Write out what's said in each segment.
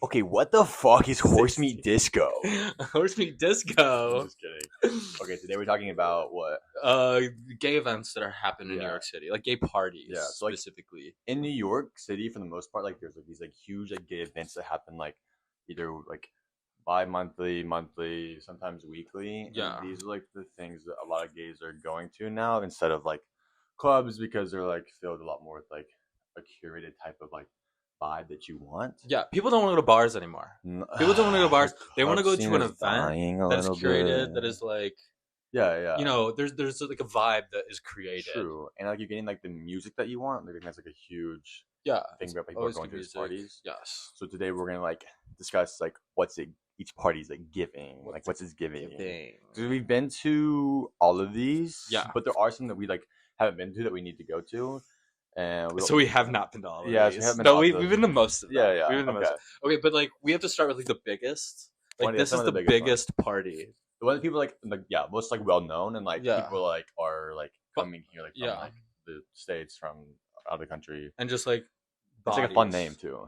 Okay, what the fuck is horse meat disco? Horse meat disco. I'm just kidding. Okay, today we're talking about what? Gay events that are happening in New Yeah. York City, like gay parties, Yeah, so, like, specifically. In New York City, for the most part, like there's like these like huge like gay events that happen like either like bi-monthly, monthly, sometimes weekly. Yeah. And these are like the things that a lot of gays are going to now instead of like clubs because they're like filled a lot more with like a curated type of like vibe that you want. Yeah, people don't want to go to bars anymore. People don't want to go to bars. They want to go to an event that is curated, that is like, yeah. you know, there's like a vibe that is created. True, and like you're getting like the music that you want. I think that's like a huge thing about people going to these parties. Yes. So today we're gonna like discuss like what's it each party's like giving, like what's it's giving. Because we've been to all of these, but there are some that we like haven't been to that we need to go to. And so we have not been to all of these. So we haven't been we've been to most of them. Yeah. We've been to most. Okay, but like we have to start with like the biggest. Like this is the biggest party. The one that people like most like well known and like people like are like coming here like from like the States, from out of the country, and just like it's like a fun name too.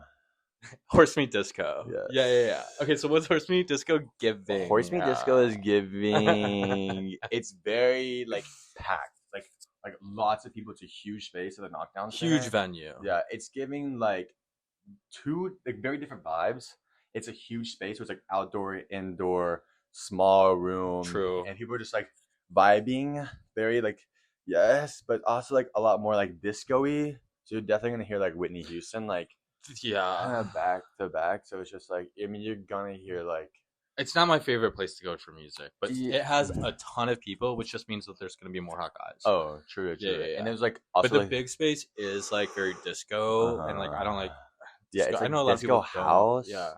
Horse meat disco. Yeah. Okay, so what's horse meat disco giving? Horse meat disco is giving. It's very like packed. Like lots of people. It's a huge space at the Knockdown Center. Huge venue. Yeah, it's giving like two like very different vibes. It's a huge space. So it's like outdoor, indoor, small room. True. And people are just like vibing, very like but also like a lot more like disco-y. So you're definitely gonna hear like Whitney Houston, like kind of back to back. So it's just like, I mean, you're gonna hear like. It's not my favorite place to go for music, but it has a ton of people, which just means that there's going to be more hot guys. Oh, true. Yeah. And there's like also, but the big space is like very disco, and like I don't like. Disco. It's like I know a lot of people house. Don't. Yeah.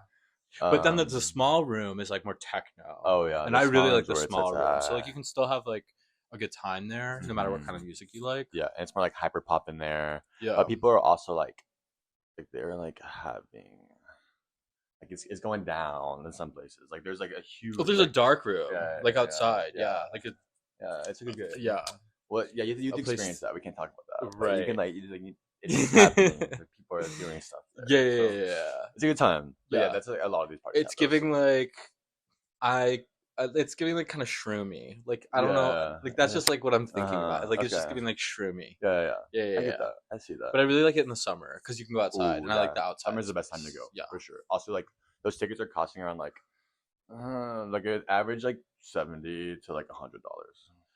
But then the small room is like more techno. Oh yeah, and I really like the small room. So like you can still have like a good time there, no matter what kind of music you like. Yeah, and it's more like hyper pop in there. Yeah. But people are also like they're like having. Like it's going down in some places. Like there's like a huge. Oh, there's like, a dark room, like outside. Yeah. Like it. Yeah, it's a good. Yeah. Well, yeah, you have to experience that. We can't talk about that. Right. You can it's happening. People are doing stuff there. Yeah. It's a good time. Yeah, that's like a lot of these parties. It's giving like, it's giving like kind of shroomy. Like I don't know. Like that's just like what I'm thinking about. Like it's just giving like shroomy. Yeah. I get that. I see that. But I really like it in the summer because you can go outside, and I like the outside. Summer's the best time to go. Yeah, for sure. Also, like those tickets are costing around like an average like $70 to like $100.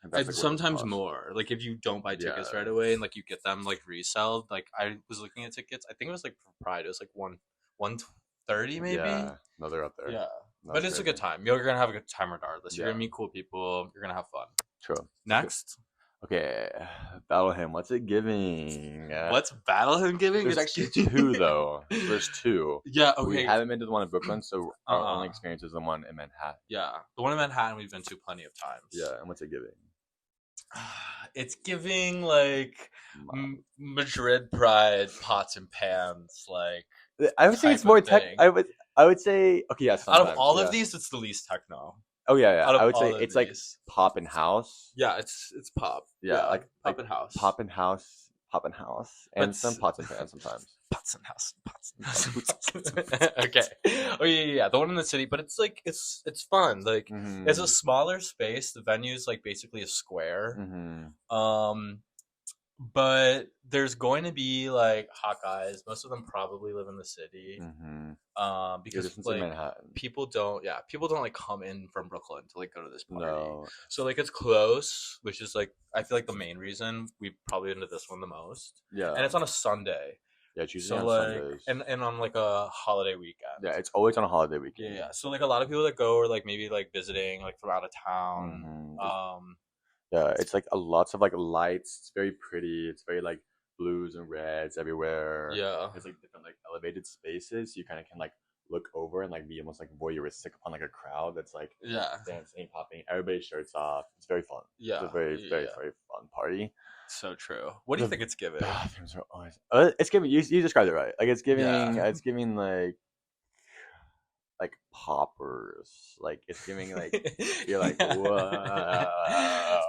And like sometimes more. Like if you don't buy tickets right away and like you get them like reselled. Like I was looking at tickets. I think it was like for Pride. It was like $130 maybe. Yeah. No, they're up there. Yeah. But it's a good time. You're gonna have a good time regardless. You're gonna meet cool people. You're gonna have fun. True. Next. Okay, Battle Hymn. What's it giving? What's Battle Hymn giving? There's actually two though. There's two. Yeah. Okay. We haven't been to the one in Brooklyn, so our only experience is the one in Manhattan. Yeah, the one in Manhattan we've been to plenty of times. Yeah, and what's it giving? It's giving like Madrid Pride pots and pans. Like I would say it's more tech. I would say okay. Yeah. Out of all of these, it's the least techno. Oh yeah. I would say it's like pop and house. Yeah, it's pop. Yeah, like pop and house. Pop and house, and some pots and pans sometimes. Pots and house. Okay. Oh yeah. The one in the city, but it's like it's fun. Like it's a smaller space. The venue's like basically a square. But there's going to be like hot guys. Most of them probably live in the city. Because like people don't like come in from Brooklyn to like go to this party. No. So like it's close, which is like I feel like the main reason we probably into this one the most. Yeah. And it's on a Sunday. Yeah, it's usually on Sundays. And on like a holiday weekend. Yeah, it's always on a holiday weekend. Yeah. So like a lot of people that go are like maybe like visiting like from out of town. Yeah, it's like lots of like lights. It's very pretty. It's very like blues and reds everywhere. Yeah. It's like different like elevated spaces. You kind of can like look over and like be almost like voyeuristic upon like a crowd that's like dancing, popping, everybody's shirts off. It's very fun. Yeah. It's a very, very fun party. So true. What do you think it's giving? Bathrooms are always it's giving you described it right. Like it's giving like poppers. Like it's giving like you're like whoa.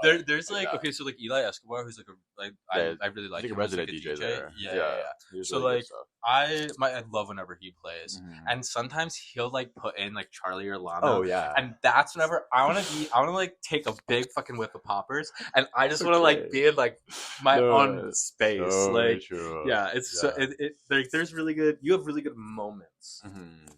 There's like okay, so like Eli Escobar, who's like I really like he's like him. a resident DJ there. Yeah. So like I love whenever he plays, and sometimes he'll like put in like Charlie or Lana. Oh yeah, and that's whenever I want to like take a big fucking whiff of poppers, and I just want to like be in like my own space. So like, true. Yeah, it's so like there's really good. You have really good moments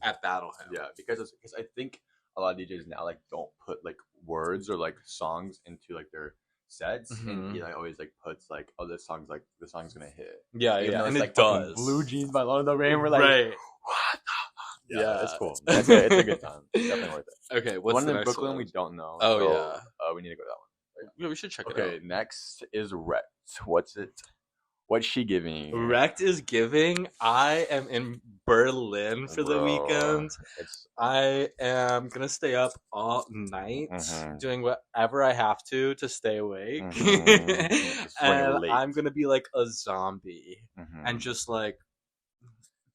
at Battle Hymn. Yeah, because I think a lot of DJs now like don't put like words or like songs into like their sets, and he like always like puts like, oh, this song's gonna hit. Yeah, even yeah, though and it's, it does. Blue Jeans by Lana Del Rey, and we're like, right. What the? Yeah, it's cool. It's a good time. It's definitely worth it. Okay, what's one the in next Brooklyn one? We don't know. Oh so, yeah, we need to go to that one. Yeah, we should check it out. Okay, next is Wrecked. What's it? What's she giving? Wrecked is giving. I am in Berlin for the weekend. I am gonna stay up all night doing whatever I have to stay awake. And I'm gonna be like a zombie and just like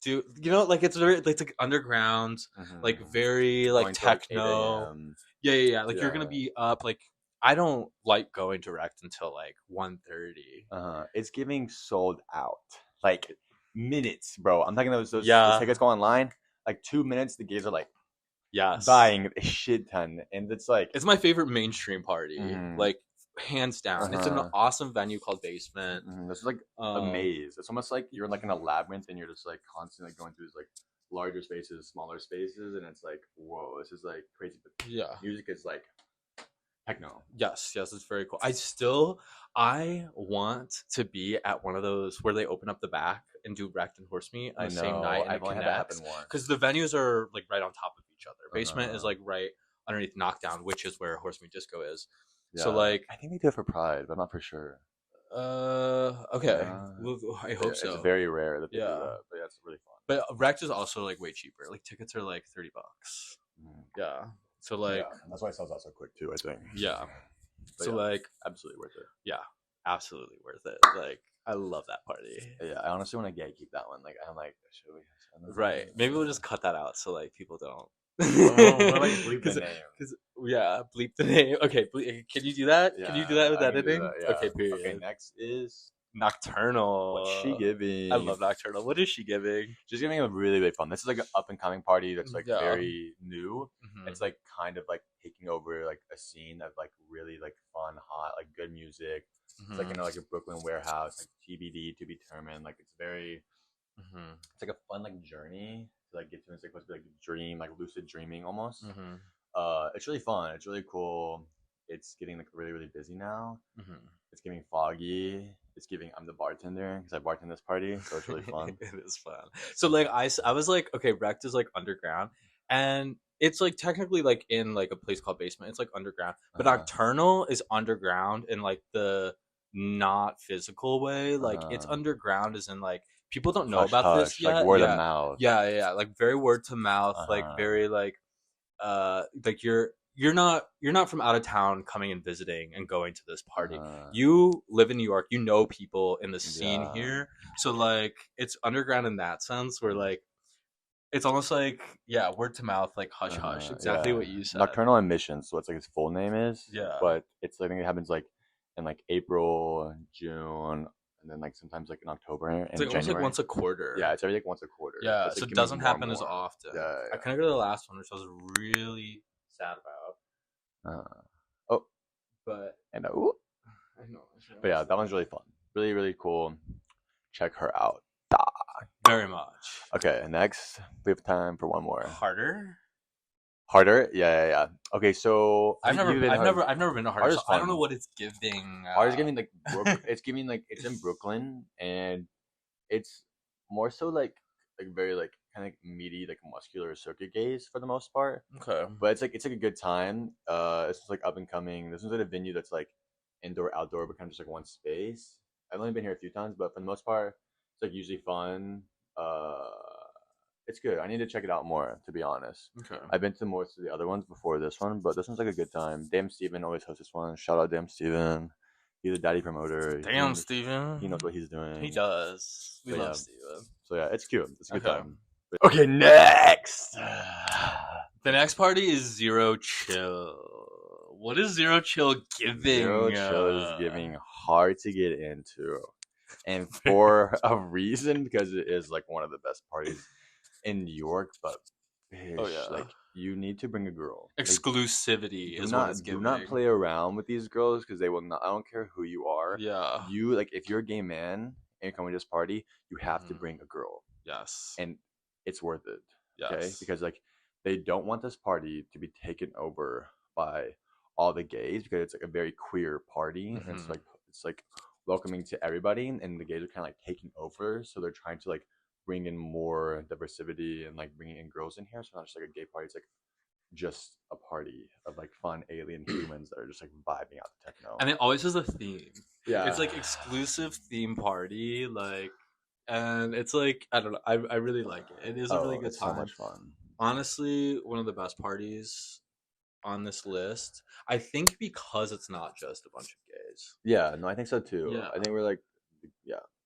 do, you know, like it's like underground, like very like going techno. Yeah. Like you're gonna be up like. I don't like going direct until like 1:30. It's giving sold out. Like minutes, bro. I'm talking those those tickets go online. Like 2 minutes, the gays are like buying a shit ton. And it's like, it's my favorite mainstream party. Like hands down. It's an awesome venue called Basement. This is like a maze. It's almost like you're like in a labyrinth and you're just like constantly going through these like larger spaces, smaller spaces, and it's like, whoa, this is like crazy. But music is like techno. Yes, it's very cool. I want to be at one of those where they open up the back and do Wrecked and Horse Meat on the same night. I've only had that happen once. Because the venues are like right on top of each other. Basement is like right underneath Knockdown, which is where Horse Meat Disco is. Yeah. So like, I think they do it for Pride, but I'm not for sure. Okay. I hope so. It's very rare that they do that, but yeah, it's really fun. But Wrecked is also like way cheaper. Like tickets are like $30. Yeah. So like that's why it sells out so quick too, I think. Yeah. But so like absolutely worth it. Yeah, absolutely worth it. Like I love that party. Yeah, I honestly want to keep that one. Like I'm like, should we? Right. Maybe we'll just cut that out so like people don't. Bleep the name. Bleep the name. Okay, can you do that? Yeah, can you do that with editing? Yeah. Okay, period. Okay, next is Nocturnal. What's she giving? I love Nocturnal. What is she giving? She's giving a really, really fun. This is like an up and coming party that's like very new. It's like kind of like taking over like a scene of like really like fun, hot, like good music. It's like, you know, like a Brooklyn warehouse, like TBD to be determined. Like it's very, it's like a fun like journey to like get to. It's like supposed to be like a dream, like lucid dreaming almost. It's really fun. It's really cool. It's getting like really, really busy now. It's getting foggy. It's giving I'm the bartender because I bartend this party, so it's really fun. It is fun. So like I was like, okay, Wrecked is like underground, and it's like technically like in like a place called Basement. It's like underground, but Nocturnal is underground in like the not physical way. Like it's underground as in like people don't know about this yet. Like word of mouth. Yeah. Like very word to mouth. Like very like you're not from out of town coming and visiting and going to this party. You live in New York. You know people in the scene here. So like it's underground in that sense where like it's almost like word to mouth, like hush hush. Exactly what you said. Nocturnal Emissions. So it's like its full name is. Yeah. But it's I think it happens like in like April, June, and then like sometimes like in October and it's like January. Almost like once a quarter. Yeah, it's every like once a quarter. Yeah, it's, so like, it doesn't happen as often. Yeah. I couldn't go to the last one, which I was really sad about. But I know. But yeah, that one's really fun. Really, really cool. Check her out. Very much. Okay, next we have time for one more. Harder? Yeah. Okay, so I've never been to Harder. So I don't know what it's giving. Harder's giving like it's giving like it's in Brooklyn, and it's more so like very like kind of meaty, like muscular circuit gaze for the most part. Okay. But it's like a good time. This is like up and coming. This one's at a venue that's like indoor, outdoor, but kind of just like one space. I've only been here a few times, but for the most part, it's like usually fun. It's good. I need to check it out more, to be honest. Okay. I've been to most of the other ones before this one, but this one's like a good time. Damn Steven always hosts this one. Shout out Damn Steven. He's a daddy promoter. Damn Steven. He knows what he's doing. He does. We love Steven. So yeah, it's cute. It's a good time. Okay, next. The next party is Zero Chill. What is Zero Chill giving? Zero Chill is giving hard to get into. and for a reason, because it is like one of the best parties in New York. But like you need to bring a girl. Exclusivity is what it's giving. Do not play around with these girls because they will not. I don't care who you are. Yeah. You like if you're a gay man and you're coming to this party, you have to bring a girl. Yes. And it's worth it. Yes. Okay, because like they don't want this party to be taken over by all the gays because it's like a very queer party and it's like welcoming to everybody, and the gays are kind of like taking over, so they're trying to like bring in more diversity and like bringing in girls in here, so not just like a gay party, it's like just a party of like fun alien humans that are just like vibing out the techno. And it always has a theme. Yeah, it's like exclusive theme party, like, and it's like I don't know, I really like it. It is a really good time. So much fun. Honestly, one of the best parties on this list. I think because it's not just a bunch of gays. Yeah, no, I think so too. Yeah. I think we're like,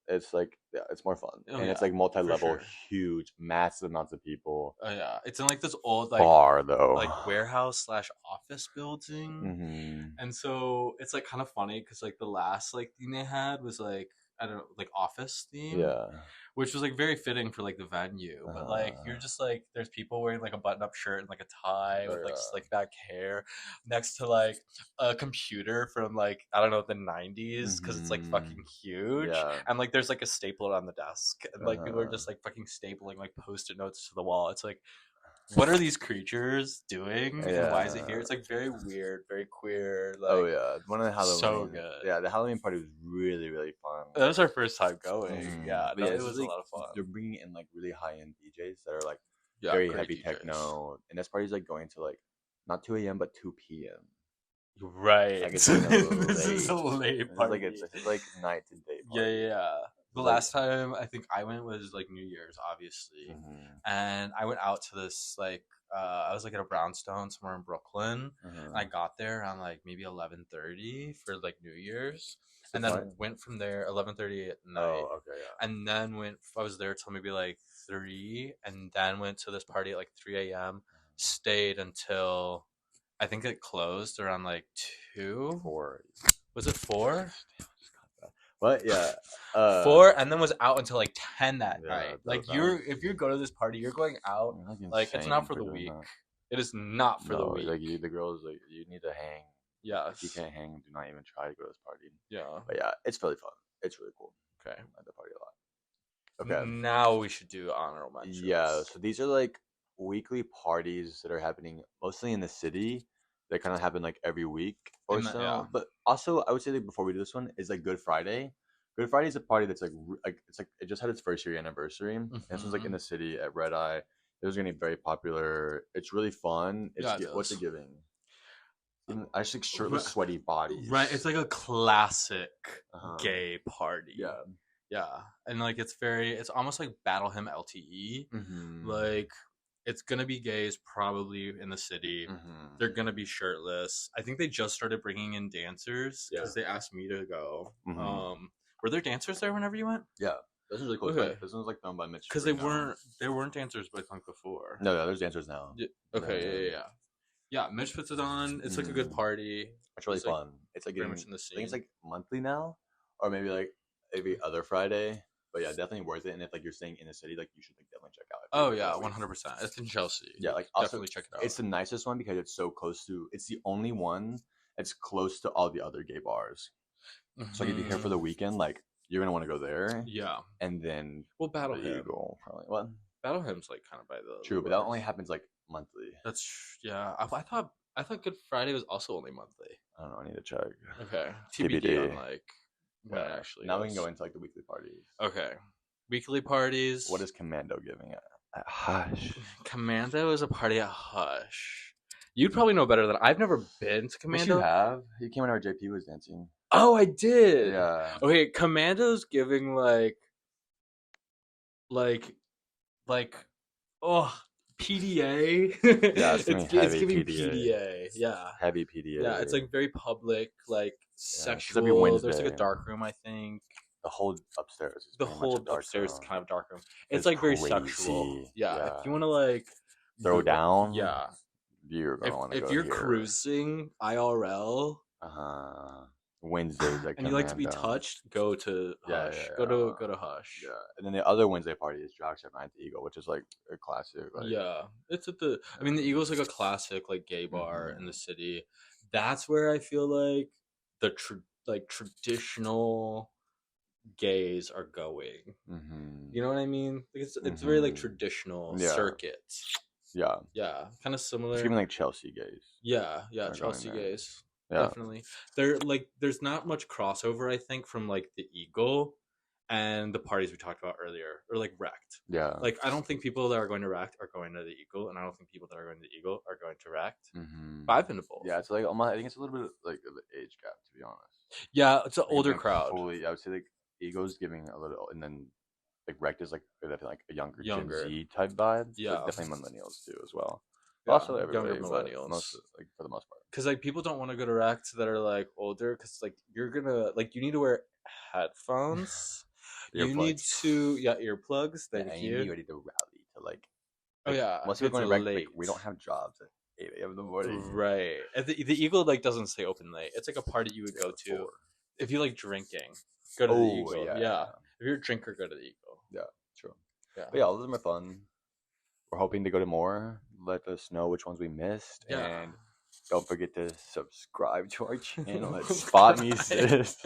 it's like, it's more fun. And it's like multi-level, huge, massive amounts of people. Oh, yeah. It's in like this old, like, bar, though. Like warehouse / office building. Mm-hmm. And so it's like kind of funny because like the last like thing they had was like, I don't know, like office theme. Yeah. Which was like very fitting for like the venue, but like you're just like there's people wearing like a button-up shirt and like a tie with like slick back hair next to like a computer from like I don't know the 90s because it's like fucking huge, and like there's like a stapler on the desk and like people are just like fucking stapling like post-it notes to the wall. It's like, what are these creatures doing? And why is it here? It's like very weird, very queer. Like, one of the Halloween. So good. Yeah, the Halloween party was really, really fun. That was our first time going. Yeah, it was like, a lot of fun. They're bringing in like really high-end DJs that are like very heavy DJs. Techno, and this party's like going to like not 2 a.m. but 2 p.m. Right. Like, it's like this is a late party. It's like night to day party. Yeah. The last time I think I went was like New Year's, obviously, and I went out to this like I was like at a brownstone somewhere in Brooklyn. And I got there around like maybe 11:30 for like New Year's, and then went from there 11:30 at night. Oh, okay, yeah. And then I was there till maybe like 3, and then went to this party at like 3 a.m. Stayed until I think it closed around like 2. 4. Was it 4? What? Yeah. 4, and then was out until like 10 that night. Like if you go to this party, you're going out. Like it's not for the week. It is not for the week. Like the girls, like you need to hang. Yeah. If you can't hang, do not even try to go to this party. Yeah. But yeah, it's really fun. It's really cool. Okay. I like the party a lot. Okay. Now we should do honorable mentions. Yeah. So these are like weekly parties that are happening mostly in the city. They kind of happen like every week or so. Yeah. But also, I would say that before we do this one is like Good Friday. Good Friday is a party that's like it's like it just had its first year anniversary. And this was like in the city at Red Eye. It was gonna be very popular. It's really fun. What's it giving? I just like shirtless, sweaty bodies. Right. It's like a classic gay party. Yeah. Yeah. And like it's almost like Battle Hymn LTE. Like it's gonna be gays probably in the city. They're gonna be shirtless. I think they just started bringing in dancers because they asked me to go. Were there dancers there whenever you went? Yeah, this is really cool. Okay. This one's like done by Mitch. Because they weren't dancers, but I think before. No, there's dancers now. Yeah. Okay, yeah. Mitch puts it on. It's like a good party. It's really fun. It's like very much in the scene. I think it's like monthly now, or maybe like every other Friday. But yeah, definitely worth it. And if like you're staying in the city, like you should like definitely check out. Oh yeah, 100%. It's in Chelsea. Yeah, like definitely check it out. It's the nicest one because it's so close to. It's the only one that's close to all the other gay bars. So like, if you're here for the weekend, like you're gonna want to go there. Yeah. And then Battle Hymn. Probably what? Battle Hymn's like kind of by the. True, but that only happens like monthly. That's I thought Good Friday was also only monthly. I don't know. I need to check. Okay. TBD on like. Actually, now we can go into like the weekly parties. Okay, weekly parties. What is Commando giving at Hush? Commando is a party at Hush. You'd probably know better than I've never been to Commando. Yes, you have. You came whenever JP was dancing. Oh, I did. Yeah. Okay, Commando's giving like PDA. Yeah, it's giving PDA. Yeah. Heavy PDA. Yeah, it's like very public, like sexual. There's like a dark room, I think. The whole upstairs is kind of dark room. It's like very sexual. Yeah. If you want to like throw down, yeah, you're gonna want to go. If you're cruising IRL, Wednesdays at and you like to be touched, go to Hush. Go to Hush. Yeah, and then the other Wednesday party is Jack's at the Eagle, which is like a classic. Like, yeah, it's at the. I mean, the Eagle's like a classic like gay bar in the city. That's where I feel like the traditional gays are going. You know what I mean? It's very like traditional circuits. Yeah, kind of similar. It's even like Chelsea gays. Yeah, Chelsea gays. Yeah. Definitely. They're like there's not much crossover, I think, from like the Eagle and the parties we talked about earlier, or like Wrecked. Yeah. Like I don't think people that are going to Wrecked are going to the Eagle, and I don't think people that are going to the Eagle are going to Wrecked. But I've been to both. Yeah, it's like I think it's a little bit like of an age gap, to be honest. Yeah, it's an older crowd. I would say like Eagle's giving a little, and then like Wrecked is like definitely like a younger Gen Z type vibe. Yeah, but definitely millennials too as well. Yeah, also younger millennials, like for the most part. Because like people don't want to go to Wrecked that are like older, because like you're gonna like you need to wear headphones. You need to earplugs. Thank you. You ready to rally to like once we're going to Wrecked, like, we don't have jobs at 8 a.m. in the morning. Right. The Eagle like doesn't stay open late. It's like a party you would go to 4. If you like drinking. Go to the Eagle. Yeah. If you're a drinker, go to the Eagle. Yeah, true. Yeah. But yeah, all of them are fun. We're hoping to go to more. Let us know which ones we missed. Yeah. And don't forget to subscribe to our channel at Spot Me Sis.